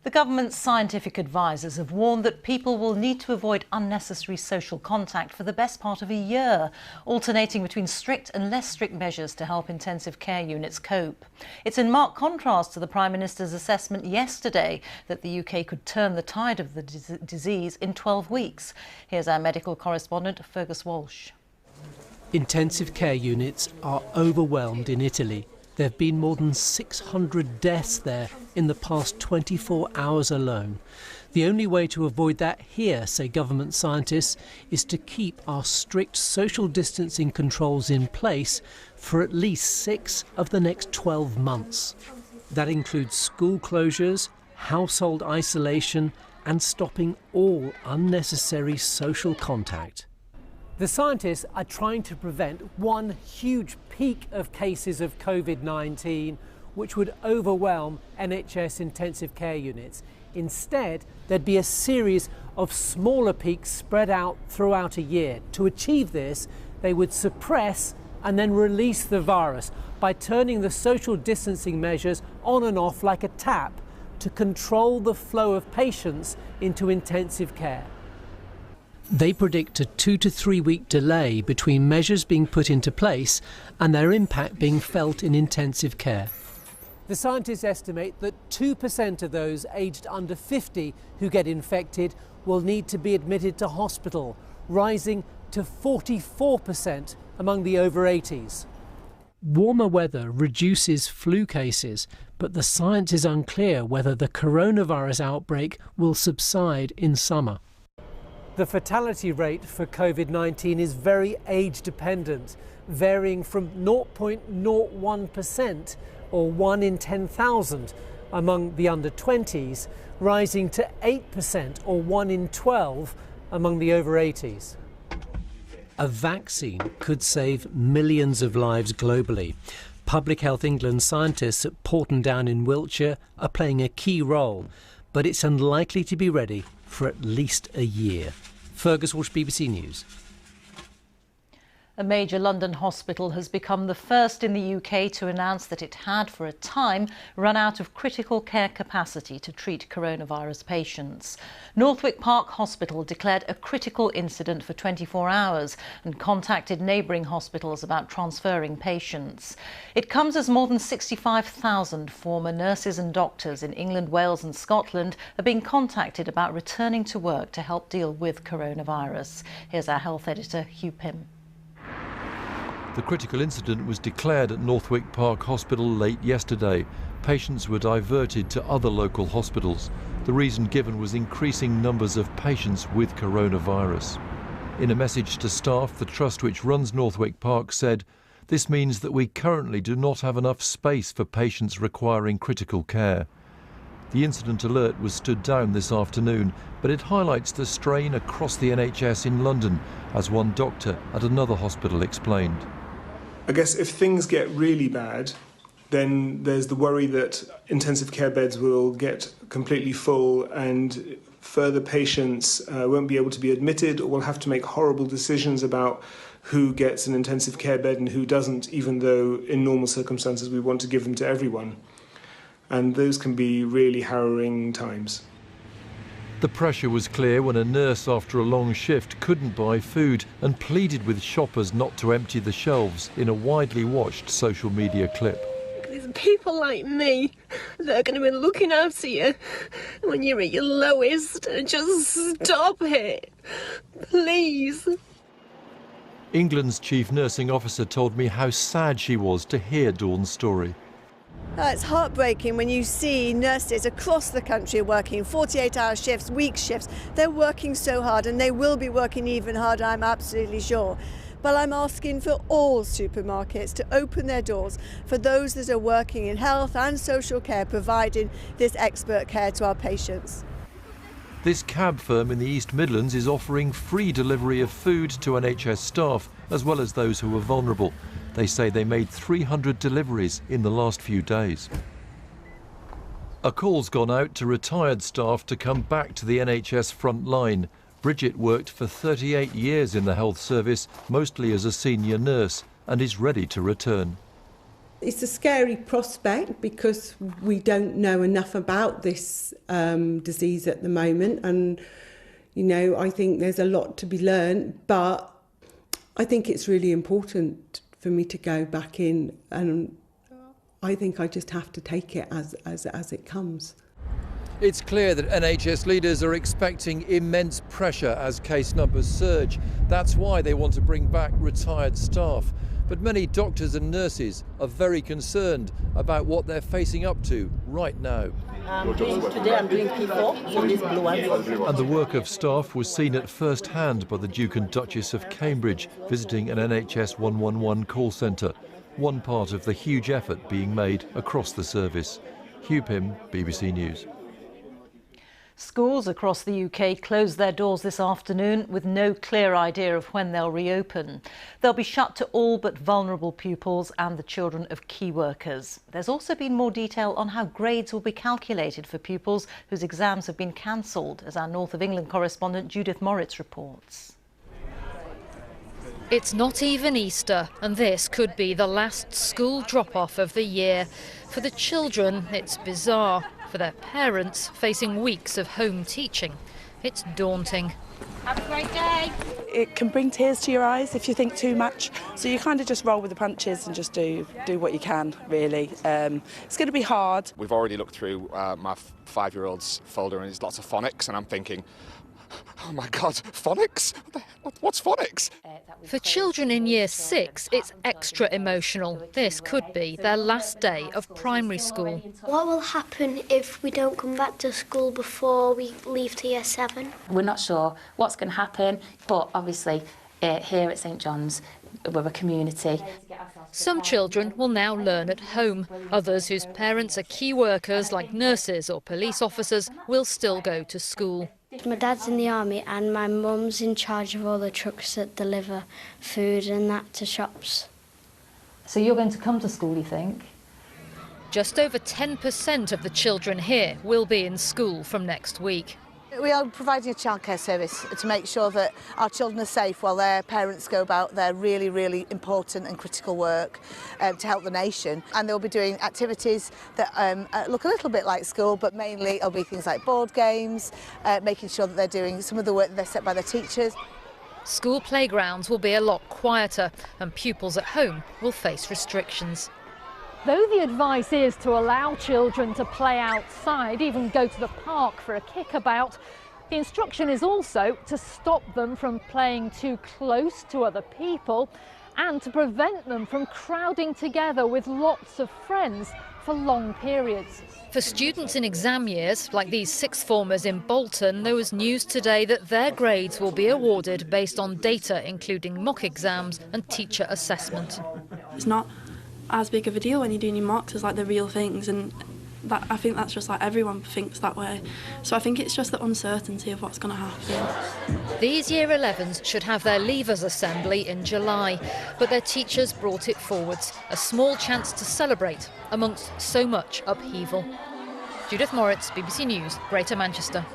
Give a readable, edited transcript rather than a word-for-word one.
The government's scientific advisers have warned that people will need to avoid unnecessary social contact for the best part of a year, alternating between strict and less strict measures to help intensive care units cope. It's in marked contrast to the Prime Minister's assessment yesterday that the UK could turn the tide of the disease in 12 weeks. Here's our medical correspondent, Fergus Walsh. Intensive care units are overwhelmed in Italy. There have been more than 600 deaths there in the past 24 hours alone. The only way to avoid that here, say government scientists, is to keep our strict social distancing controls in place for at least 6 of the next 12 months. That includes school closures, household isolation, and stopping all unnecessary social contact. The scientists are trying to prevent one huge peak of cases of COVID-19, which would overwhelm NHS intensive care units. Instead, there'd be a series of smaller peaks spread out throughout a year. To achieve this, they would suppress and then release the virus by turning the social distancing measures on and off like a tap to control the flow of patients into intensive care. They predict a 2 to 3 week delay between measures being put into place and their impact being felt in intensive care. The scientists estimate that 2% of those aged under 50 who get infected will need to be admitted to hospital, rising to 44% among the over 80s. Warmer weather reduces flu cases, but the science is unclear whether the coronavirus outbreak will subside in summer. The fatality rate for COVID-19 is very age-dependent, varying from 0.01% or 1 in 10,000 among the under-20s, rising to 8% or 1 in 12 among the over-80s. A vaccine could save millions of lives globally. Public Health England scientists at Porton Down in Wiltshire are playing a key role, but it's unlikely to be ready for at least a year. Fergus Walsh, BBC News. A major London hospital has become the first in the UK to announce that it had, for a time, run out of critical care capacity to treat coronavirus patients. Northwick Park Hospital declared a critical incident for 24 hours and contacted neighbouring hospitals about transferring patients. It comes as more than 65,000 former nurses and doctors in England, Wales and Scotland are being contacted about returning to work to help deal with coronavirus. Here's our health editor, Hugh Pym. The critical incident was declared at Northwick Park Hospital late yesterday. Patients were diverted to other local hospitals. The reason given was increasing numbers of patients with coronavirus. In a message to staff, the trust which runs Northwick Park said, "This means that we currently do not have enough space for patients requiring critical care." The incident alert was stood down this afternoon, but it highlights the strain across the NHS in London, as one doctor at another hospital explained. I guess if things get really bad, then there's the worry that intensive care beds will get completely full and further patients won't be able to be admitted or will have to make horrible decisions about who gets an intensive care bed and who doesn't, even though in normal circumstances we want to give them to everyone. And those can be really harrowing times. The pressure was clear when a nurse after a long shift couldn't buy food and pleaded with shoppers not to empty the shelves in a widely watched social media clip. There's people like me that are going to be looking after you when you're at your lowest. Just stop it, please. England's chief nursing officer told me how sad she was to hear Dawn's story. It's heartbreaking when you see nurses across the country working 48-hour shifts, week shifts. They're working so hard and they will be working even harder, I'm absolutely sure. But I'm asking for all supermarkets to open their doors for those that are working in health and social care, providing this expert care to our patients. This cab firm in the East Midlands is offering free delivery of food to NHS staff, as well as those who are vulnerable. They say they made 300 deliveries in the last few days. A call's gone out to retired staff to come back to the NHS front line. Bridget worked for 38 years in the health service, mostly as a senior nurse, and is ready to return. It's a scary prospect because we don't know enough about this disease at the moment, and I think there's a lot to be learned, but I think it's really important for me to go back in, and I think I just have to take it as it comes. It's clear that NHS leaders are expecting immense pressure as case numbers surge. That's why they want to bring back retired staff. But many doctors and nurses are very concerned about what they're facing up to right now. Today I'm doing P4, so this blue one. And the work of staff was seen at first hand by the Duke and Duchess of Cambridge visiting an NHS 111 call centre, one part of the huge effort being made across the service. Hugh Pym, BBC News. Schools across the UK closed their doors this afternoon with no clear idea of when they'll reopen. They'll be shut to all but vulnerable pupils and the children of key workers. There's also been more detail on how grades will be calculated for pupils whose exams have been cancelled, as our North of England correspondent Judith Moritz reports. It's not even Easter, and this could be the last school drop-off of the year. For the children, it's bizarre. For their parents, facing weeks of home teaching, it's daunting. Have a great day. It can bring tears to your eyes if you think too much, so you kind of just roll with the punches and just do what you can, really. It's going to be hard. We've already looked through my 5-year-old's folder and there's lots of phonics, and I'm thinking, oh my God, phonics? What's phonics? For children in Year 6, it's extra emotional. This could be their last day of primary school. What will happen if we don't come back to school before we leave to Year 7? We're not sure what's going to happen, but obviously here at St John's, we're a community. Some children will now learn at home. Others whose parents are key workers like nurses or police officers will still go to school. My dad's in the army and my mum's in charge of all the trucks that deliver food and that to shops. So you're going to come to school, you think? Just over 10% of the children here will be in school from next week. We are providing a childcare service to make sure that our children are safe while their parents go about their really, really important and critical work to help the nation. And they'll be doing activities that look a little bit like school, but mainly it'll be things like board games, making sure that they're doing some of the work that they're set by their teachers. School playgrounds will be a lot quieter and pupils at home will face restrictions. Though the advice is to allow children to play outside, even go to the park for a kickabout, the instruction is also to stop them from playing too close to other people and to prevent them from crowding together with lots of friends for long periods. For students in exam years, like these sixth formers in Bolton, there was news today that their grades will be awarded based on data including mock exams and teacher assessment. It's not as big of a deal when you're doing your mocks as like the real things, and that, I think that's just like everyone thinks that way. So I think it's just the uncertainty of what's going to happen. These Year 11s should have their leavers assembly in July, but their teachers brought it forwards, a small chance to celebrate amongst so much upheaval. Judith Moritz, BBC News, Greater Manchester.